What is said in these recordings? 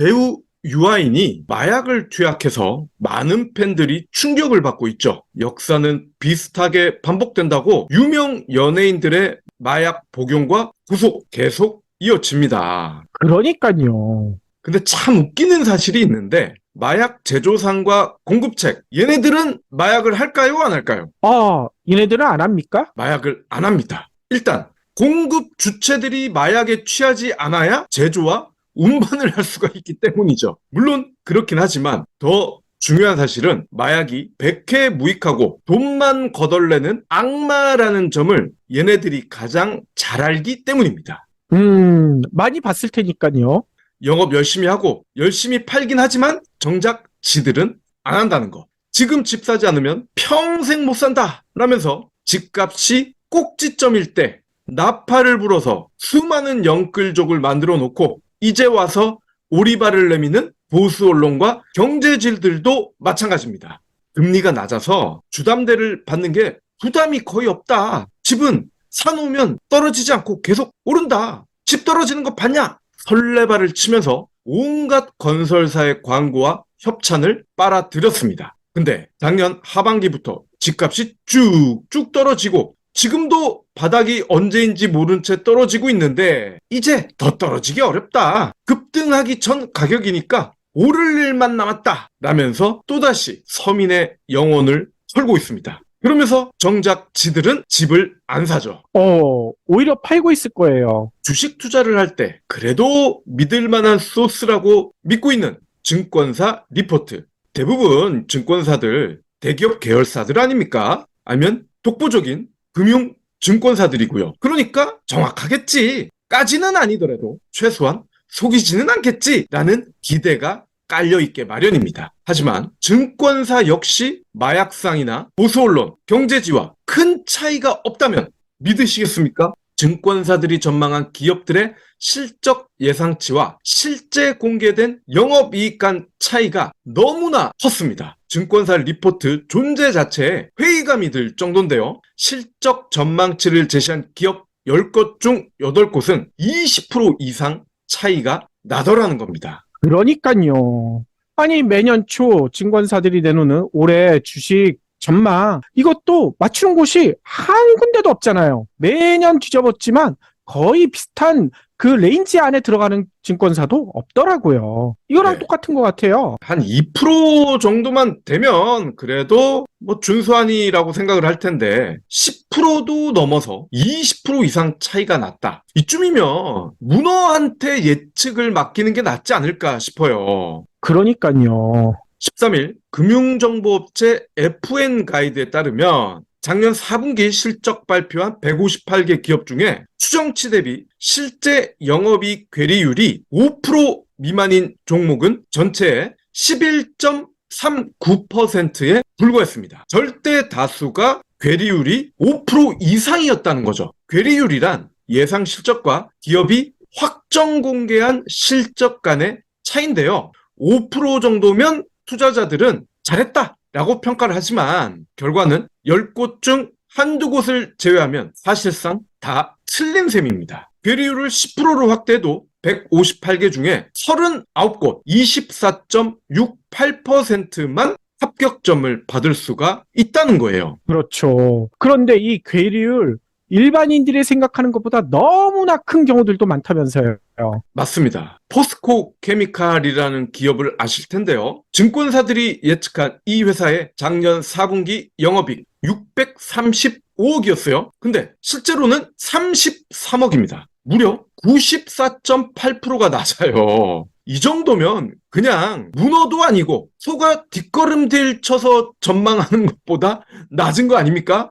배우 유아인이 마약을 투약해서 많은 팬들이 충격을 받고 있죠. 역사는 비슷하게 반복된다고 유명 연예인들의 마약 복용과 구속 계속 이어집니다. 그러니까요. 근데 참 웃기는 사실이 있는데 마약 제조상과 공급책 얘네들은 마약을 할까요? 안 할까요? 얘네들은 안 합니까? 마약을 안 합니다. 일단 공급 주체들이 마약에 취하지 않아야 제조와 운반을 할 수가 있기 때문이죠. 물론 그렇긴 하지만 더 중요한 사실은 마약이 백해무익하고 돈만 거덜내는 악마라는 점을 얘네들이 가장 잘 알기 때문입니다. 많이 봤을 테니까요. 영업 열심히 하고 열심히 팔긴 하지만 정작 지들은 안 한다는 거. 지금 집 사지 않으면 평생 못 산다 라면서 집값이 꼭지점일 때 나팔을 불어서 수많은 영끌족을 만들어 놓고 이제 와서 오리발을 내미는 보수 언론과 경제질들도 마찬가지입니다. 금리가 낮아서 주담대를 받는 게 부담이 거의 없다. 집은 사놓으면 떨어지지 않고 계속 오른다. 집 떨어지는 거 봤냐? 설레발을 치면서 온갖 건설사의 광고와 협찬을 빨아들였습니다. 근데 작년 하반기부터 집값이 쭉쭉 떨어지고 지금도 바닥이 언제인지 모른 채 떨어지고 있는데 이제 더 떨어지기 어렵다. 급등하기 전 가격이니까 오를 일만 남았다. 라면서 또다시 서민의 영혼을 털고 있습니다. 그러면서 정작 지들은 집을 안 사죠. 오히려 팔고 있을 거예요. 주식 투자를 할 때 그래도 믿을 만한 소스라고 믿고 있는 증권사 리포트. 대부분 증권사들 대기업 계열사들 아닙니까? 아니면 독보적인 금융 증권사들이고요. 그러니까 정확하겠지. 까지는 아니더라도 최소한 속이지는 않겠지. 라는 기대가 깔려있게 마련입니다. 하지만 증권사 역시 마약상이나 보수언론, 경제지와 큰 차이가 없다면 믿으시겠습니까? 증권사들이 전망한 기업들의 실적 예상치와 실제 공개된 영업이익 간 차이가 너무나 컸습니다. 증권사 리포트 존재 자체에 회의감이 들 정도인데요. 실적 전망치를 제시한 기업 10곳 중 8곳은 20% 이상 차이가 나더라는 겁니다. 그러니까요. 아니, 매년 초 증권사들이 내놓는 올해 주식 전망, 이것도 맞추는 곳이 한 군데도 없잖아요. 매년 뒤져봤지만 거의 비슷한 그 레인지 안에 들어가는 증권사도 없더라고요. 이거랑 네. 똑같은 것 같아요. 한 2% 정도만 되면 그래도 뭐 준수한이라고 생각을 할 텐데 10%도 넘어서 20% 이상 차이가 났다. 이쯤이면 문어한테 예측을 맡기는 게 낫지 않을까 싶어요. 그러니까요. 13일 금융정보업체 FN 가이드에 따르면 작년 4분기 실적 발표한 158개 기업 중에 추정치 대비 실제 영업이익 괴리율이 5% 미만인 종목은 전체의 11.39%에 불과했습니다. 절대 다수가 괴리율이 5% 이상이었다는 거죠. 괴리율이란 예상 실적과 기업이 확정 공개한 실적 간의 차이인데요. 5% 정도면 투자자들은 잘했다 라고 평가를 하지만 결과는 10곳 중 한두 곳을 제외하면 사실상 다 틀린 셈입니다. 괴리율을 10%로 확대해도 158개 중에 39곳 24.68%만 합격점을 받을 수가 있다는 거예요. 그렇죠. 그런데 이 괴리율 일반인들이 생각하는 것보다 너무나 큰 경우들도 많다면서요. 맞습니다. 포스코 케미칼이라는 기업을 아실 텐데요. 증권사들이 예측한 이 회사의 작년 4분기 영업이익 635억이었어요. 근데 실제로는 33억입니다. 무려 94.8%가 낮아요. 이 정도면 그냥 문어도 아니고 소가 뒷걸음질 쳐서 전망하는 것보다 낮은 거 아닙니까?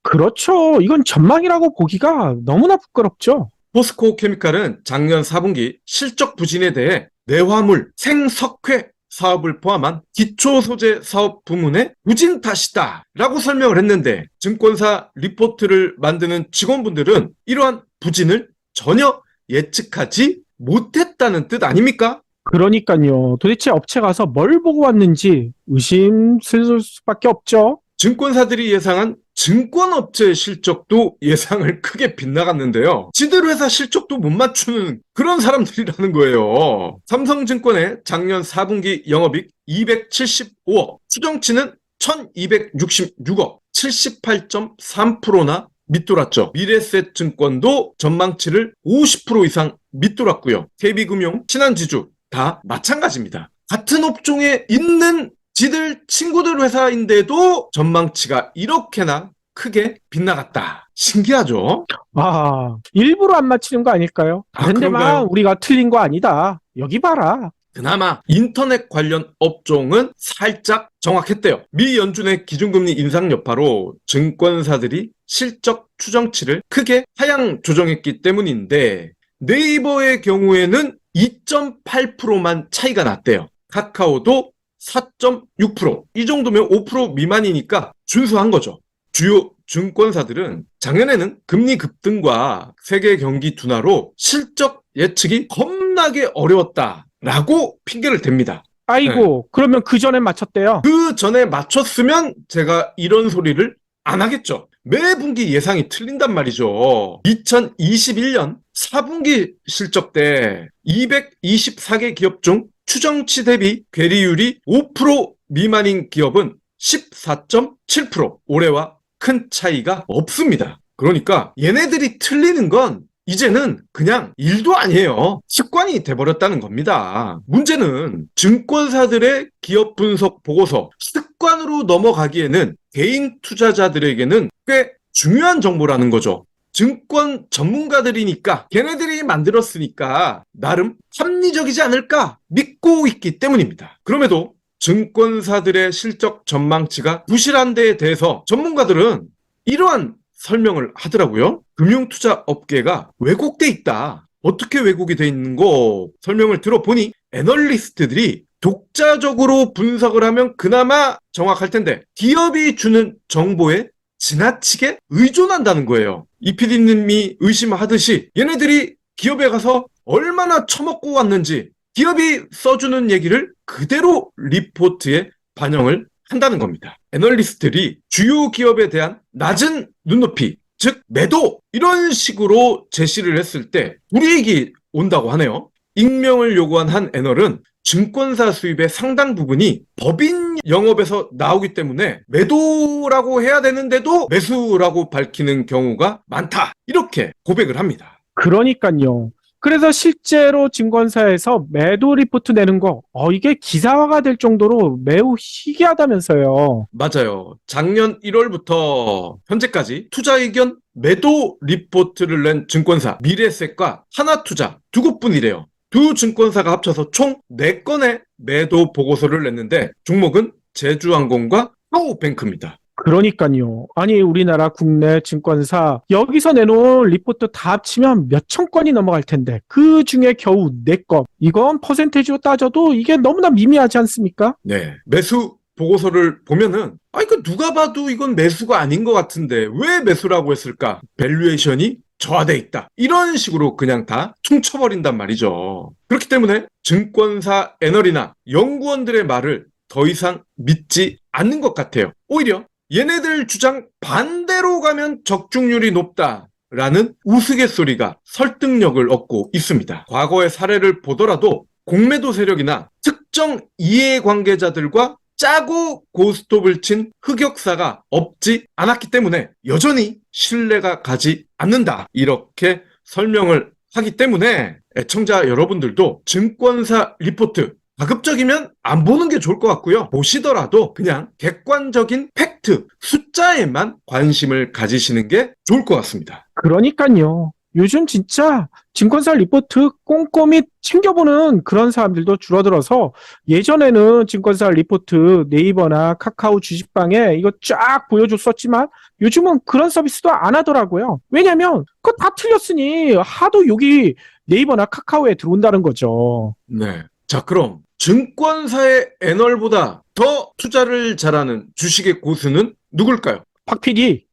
그렇죠. 이건 전망이라고 보기가 너무나 부끄럽죠. 포스코 케미칼은 작년 4분기 실적 부진에 대해 내화물, 생석회 사업을 포함한 기초소재 사업 부문의 부진 탓이다 라고 설명을 했는데 증권사 리포트를 만드는 직원분들은 이러한 부진을 전혀 예측하지 못했다는 뜻 아닙니까? 그러니까요. 도대체 업체 가서 뭘 보고 왔는지 의심스러울 수밖에 없죠. 증권사들이 예상한 증권업체 실적도 예상을 크게 빗나갔는데요. 지들 회사 실적도 못 맞추는 그런 사람들이라는 거예요. 삼성증권의 작년 4분기 영업이익 275억, 추정치는 1266억, 78.3%나 밑돌았죠. 미래에셋증권도 전망치를 50% 이상 밑돌았고요. KB금융, 신한지주 다 마찬가지입니다. 같은 업종에 있는 지들 친구들 회사인데도 전망치가 이렇게나 크게 빗나갔다. 신기하죠? 아, 일부러 안 맞히는 거 아닐까요? 다른 데만 그런가요? 우리가 틀린 거 아니다. 여기 봐라. 그나마 인터넷 관련 업종은 살짝 정확했대요. 미 연준의 기준금리 인상 여파로 증권사들이 실적 추정치를 크게 하향 조정했기 때문인데 네이버의 경우에는 2.8%만 차이가 났대요. 카카오도 4.6%. 이 정도면 5% 미만이니까 준수한 거죠. 주요 증권사들은 작년에는 금리 급등과 세계 경기 둔화로 실적 예측이 겁나게 어려웠다라고 핑계를 댑니다. 아이고, 그러면 그 전에 맞췄대요. 그 전에 맞췄으면 제가 이런 소리를 안 하겠죠. 매 분기 예상이 틀린단 말이죠. 2021년 4분기 실적 때 224개 기업 중 추정치 대비 괴리율이 5% 미만인 기업은 14.7%. 올해와 큰 차이가 없습니다. 그러니까 얘네들이 틀리는 건 이제는 그냥 일도 아니에요. 습관이 돼버렸다는 겁니다. 문제는 증권사들의 기업 분석 보고서 습관으로 넘어가기에는 개인 투자자들에게는 꽤 중요한 정보라는 거죠. 증권 전문가들이니까 걔네들이 만들었으니까 나름 합리적이지 않을까 믿고 있기 때문입니다. 그럼에도 증권사들의 실적 전망치가 부실한 데에 대해서 전문가들은 이러한 설명을 하더라고요. 금융투자 업계가 왜곡돼 있다. 어떻게 왜곡이 돼 있는 거 설명을 들어보니 애널리스트들이 독자적으로 분석을 하면 그나마 정확할 텐데 기업이 주는 정보에 지나치게 의존한다는 거예요. 이 PD님이 의심하듯이 얘네들이 기업에 가서 얼마나 처먹고 왔는지 기업이 써주는 얘기를 그대로 리포트에 반영을 한다는 겁니다. 애널리스트들이 주요 기업에 대한 낮은 눈높이, 즉 매도 이런 식으로 제시를 했을 때 불이익이 온다고 하네요. 익명을 요구한 한 애널은 증권사 수입의 상당 부분이 법인 영업에서 나오기 때문에 매도라고 해야 되는데도 매수라고 밝히는 경우가 많다. 이렇게 고백을 합니다. 그러니까요. 그래서 실제로 증권사에서 매도 리포트 내는 거, 이게 기사화가 될 정도로 매우 희귀하다면서요. 맞아요. 작년 1월부터 현재까지 투자 의견 매도 리포트를 낸 증권사 미래에셋과 하나투자 두 곳뿐이래요. 두 증권사가 합쳐서 총 4건의 매도 보고서를 냈는데 종목은 제주항공과 파워뱅크입니다. 그러니까요. 아니, 우리나라 국내 증권사 여기서 내놓은 리포트 다 합치면 몇천 건이 넘어갈 텐데 그 중에 겨우 4건. 이건 퍼센테이지로 따져도 이게 너무나 미미하지 않습니까? 네. 매수 보고서를 보면은 이거 누가 봐도 이건 매수가 아닌 것 같은데 왜 매수라고 했을까? 밸류에이션이 저하돼 있다. 이런 식으로 그냥 다 퉁쳐버린단 말이죠. 그렇기 때문에 증권사 애널이나 연구원들의 말을 더 이상 믿지 않는 것 같아요. 오히려 얘네들 주장 반대로 가면 적중률이 높다라는 우스갯소리가 설득력을 얻고 있습니다. 과거의 사례를 보더라도 공매도 세력이나 특정 이해관계자들과 짜고 고스톱을 친 흑역사가 없지 않았기 때문에 여전히 신뢰가 가지 않는다. 이렇게 설명을 하기 때문에 애청자 여러분들도 증권사 리포트 가급적이면 안 보는 게 좋을 것 같고요. 보시더라도 그냥 객관적인 팩트, 숫자에만 관심을 가지시는 게 좋을 것 같습니다. 그러니까요. 요즘 진짜 증권사 리포트 꼼꼼히 챙겨보는 그런 사람들도 줄어들어서 예전에는 증권사 리포트 네이버나 카카오 주식방에 이거 쫙 보여줬었지만 요즘은 그런 서비스도 안 하더라고요. 왜냐면 그거 다 틀렸으니 하도 여기 네이버나 카카오에 들어온다는 거죠. 네. 자, 그럼 증권사의 애널보다 더 투자를 잘하는 주식의 고수는 누굴까요? 박 PD.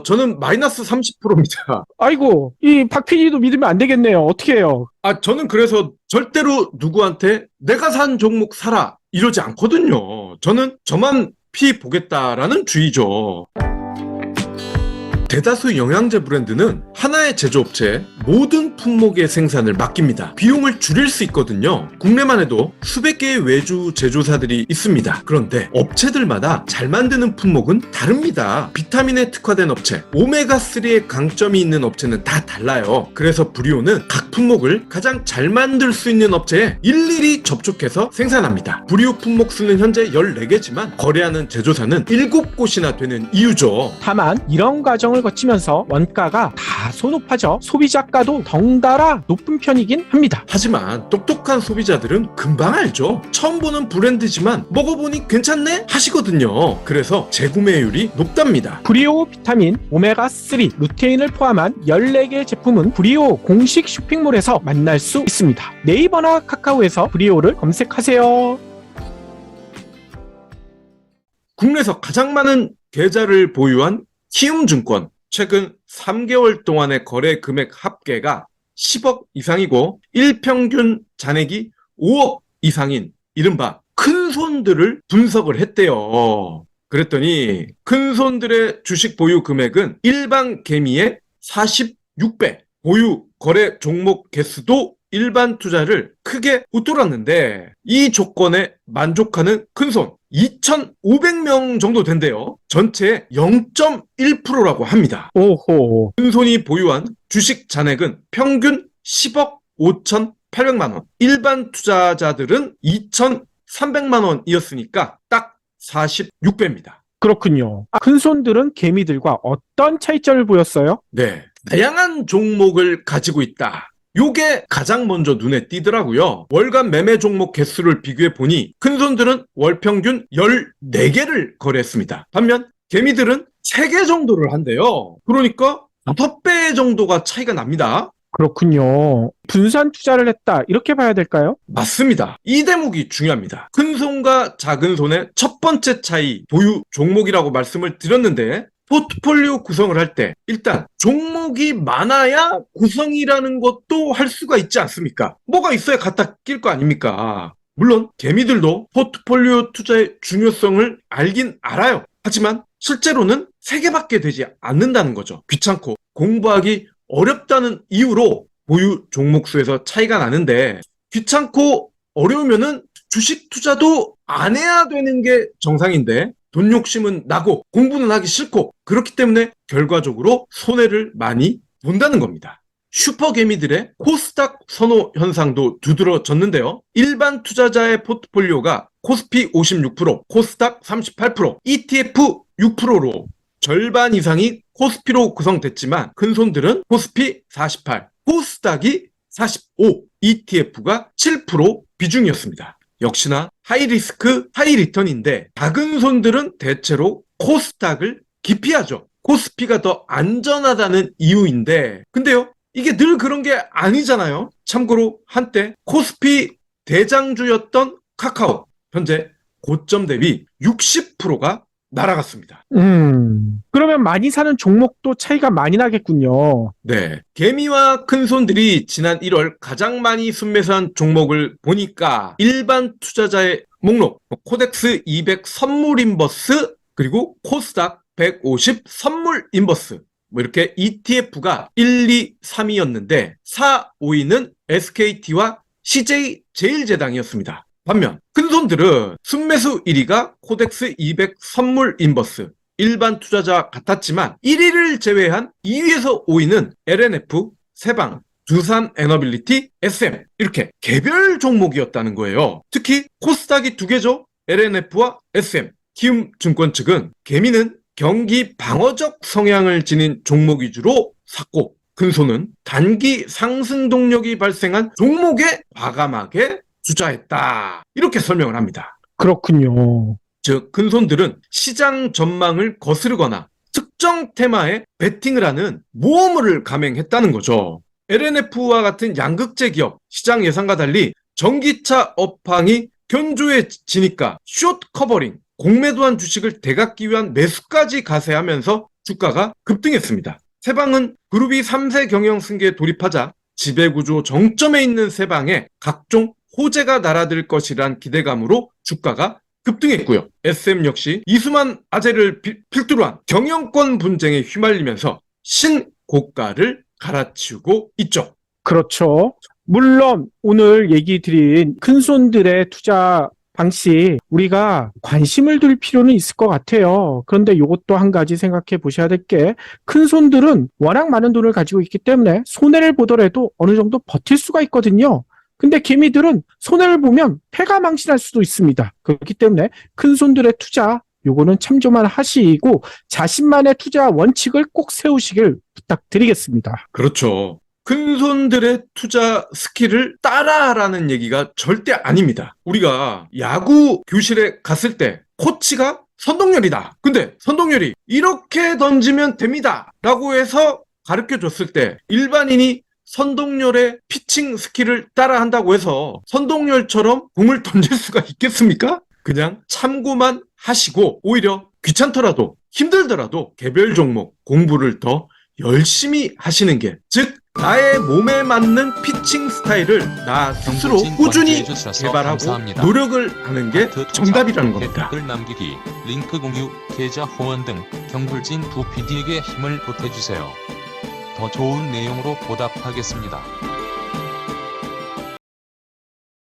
저는 마이너스 30%입니다. 아이고, 이 박 PD도 믿으면 안 되겠네요. 어떻게 해요? 저는 그래서 절대로 누구한테 내가 산 종목 사라 이러지 않거든요. 저는 저만 피 보겠다라는 주의죠. 대다수 영양제 브랜드는 하나의 제조업체에 모든 품목의 생산을 맡깁니다. 비용을 줄일 수 있거든요. 국내만 해도 수백 개의 외주 제조사들이 있습니다. 그런데 업체들마다 잘 만드는 품목은 다릅니다. 비타민에 특화된 업체, 오메가3의 강점이 있는 업체는 다 달라요. 그래서 브리오는 각 품목을 가장 잘 만들 수 있는 업체에 일일이 접촉해서 생산합니다. 브리오 품목 수는 현재 14개지만 거래하는 제조사는 7곳이나 되는 이유죠. 다만 이런 과정을 거치면서 원가가 다소 높아져 소비자가도 덩달아 높은 편이긴 합니다. 하지만 똑똑한 소비자들은 금방 알죠. 처음 보는 브랜드지만 먹어보니 괜찮네? 하시거든요. 그래서 재구매율이 높답니다. 브리오 비타민, 오메가3, 루테인을 포함한 14개 제품은 브리오 공식 쇼핑몰에서 만날 수 있습니다. 네이버나 카카오에서 브리오를 검색하세요. 국내에서 가장 많은 계좌를 보유한 키움증권, 최근 3개월 동안의 거래 금액 합계가 10억 이상이고 일평균 잔액이 5억 이상인 이른바 큰손들을 분석을 했대요. 그랬더니 큰손들의 주식 보유 금액은 일반 개미의 46배, 보유 거래 종목 개수도 일반 투자를 크게 웃돌았는데 이 조건에 만족하는 큰손 2,500명 정도 된대요. 전체의 0.1%라고 합니다. 오호. 큰손이 보유한 주식 잔액은 평균 10억 5,800만 원, 일반 투자자들은 2,300만 원이었으니까 딱 46배입니다. 그렇군요. 큰손들은 개미들과 어떤 차이점을 보였어요? 네, 다양한 종목을 가지고 있다. 요게 가장 먼저 눈에 띄더라고요. 월간 매매 종목 개수를 비교해 보니 큰손들은 월 평균 14개를 거래했습니다. 반면 개미들은 3개 정도를 한대요. 그러니까 5배 정도가 차이가 납니다. 그렇군요. 분산 투자를 했다. 이렇게 봐야 될까요? 맞습니다. 이 대목이 중요합니다. 큰손과 작은손의 첫 번째 차이, 보유 종목이라고 말씀을 드렸는데 포트폴리오 구성을 할 때 일단 종목이 많아야 구성이라는 것도 할 수가 있지 않습니까? 뭐가 있어야 갖다 낄 거 아닙니까? 물론 개미들도 포트폴리오 투자의 중요성을 알긴 알아요. 하지만 실제로는 3개밖에 되지 않는다는 거죠. 귀찮고 공부하기 어렵다는 이유로 보유 종목 수에서 차이가 나는데 귀찮고 어려우면은 주식 투자도 안 해야 되는 게 정상인데 돈 욕심은 나고 공부는 하기 싫고 그렇기 때문에 결과적으로 손해를 많이 본다는 겁니다. 슈퍼개미들의 코스닥 선호 현상도 두드러졌는데요. 일반 투자자의 포트폴리오가 코스피 56%, 코스닥 38%, ETF 6%로 절반 이상이 코스피로 구성됐지만 큰손들은 코스피 48, 코스닥이 45, ETF가 7% 비중이었습니다. 역시나 하이리스크, 하이리턴인데 작은 손들은 대체로 코스닥을 기피하죠. 코스피가 더 안전하다는 이유인데 근데요, 이게 늘 그런 게 아니잖아요. 참고로 한때 코스피 대장주였던 카카오, 현재 고점 대비 60%가 날아갔습니다. 그러면 많이 사는 종목도 차이가 많이 나겠군요. 네. 개미와 큰손들이 지난 1월 가장 많이 순매수한 종목을 보니까 일반 투자자의 목록, 코덱스 200 선물 인버스, 그리고 코스닥 150 선물 인버스, 뭐 이렇게 ETF가 1, 2, 3위였는데 4, 5위는 SKT와 CJ 제일제당이었습니다. 반면 큰손들은 순매수 1위가 코덱스 200 선물 인버스, 일반 투자자 같았지만 1위를 제외한 2위에서 5위는 LNF, 세방, 두산 에너빌리티, SM 이렇게 개별 종목이었다는 거예요. 특히 코스닥이 2개죠. LNF와 SM. 키움증권 측은 개미는 경기 방어적 성향을 지닌 종목 위주로 샀고 큰손은 단기 상승 동력이 발생한 종목에 과감하게 투자했다. 이렇게 설명을 합니다. 그렇군요. 즉 큰손들은 시장 전망을 거스르거나 특정 테마에 베팅을 하는 모험을 감행했다는 거죠. LNF와 같은 양극재 기업, 시장 예상과 달리 전기차 업황이 견조해지니까 숏 커버링, 공매도한 주식을 되갚기 위한 매수까지 가세하면서 주가가 급등했습니다. 세방은 그룹이 3세 경영 승계에 돌입하자 지배구조 정점에 있는 세방에 각종 호재가 날아들 것이란 기대감으로 주가가 급등했고요. SM 역시 이수만 아재를 필두로 한 경영권 분쟁에 휘말리면서 신고가를 갈아치우고 있죠. 그렇죠. 물론 오늘 얘기 드린 큰손들의 투자 방식 우리가 관심을 둘 필요는 있을 것 같아요. 그런데 이것도 한 가지 생각해 보셔야 될 게 큰손들은 워낙 많은 돈을 가지고 있기 때문에 손해를 보더라도 어느 정도 버틸 수가 있거든요. 근데 개미들은 손해를 보면 패가 망신할 수도 있습니다. 그렇기 때문에 큰손들의 투자 요거는 참조만 하시고 자신만의 투자 원칙을 꼭 세우시길 부탁드리겠습니다. 그렇죠. 큰손들의 투자 스킬을 따라하라는 얘기가 절대 아닙니다. 우리가 야구 교실에 갔을 때 코치가 선동열이다. 근데 선동열이 이렇게 던지면 됩니다. 라고 해서 가르쳐 줬을 때 일반인이 선동열의 피칭 스킬을 따라한다고 해서 선동열처럼 공을 던질 수가 있겠습니까? 그냥 참고만 하시고 오히려 귀찮더라도 힘들더라도 개별 종목 공부를 더 열심히 하시는 게, 즉 나의 몸에 맞는 피칭 스타일을 나 스스로 꾸준히 개발하고 감사합니다. 노력을 하는 게 정답이라는 겁니다. 댓글 남기기, 링크 공유, 계좌 후원 등 경불진 두 PD에게 힘을 보태주세요. 더 좋은 내용으로 보답하겠습니다.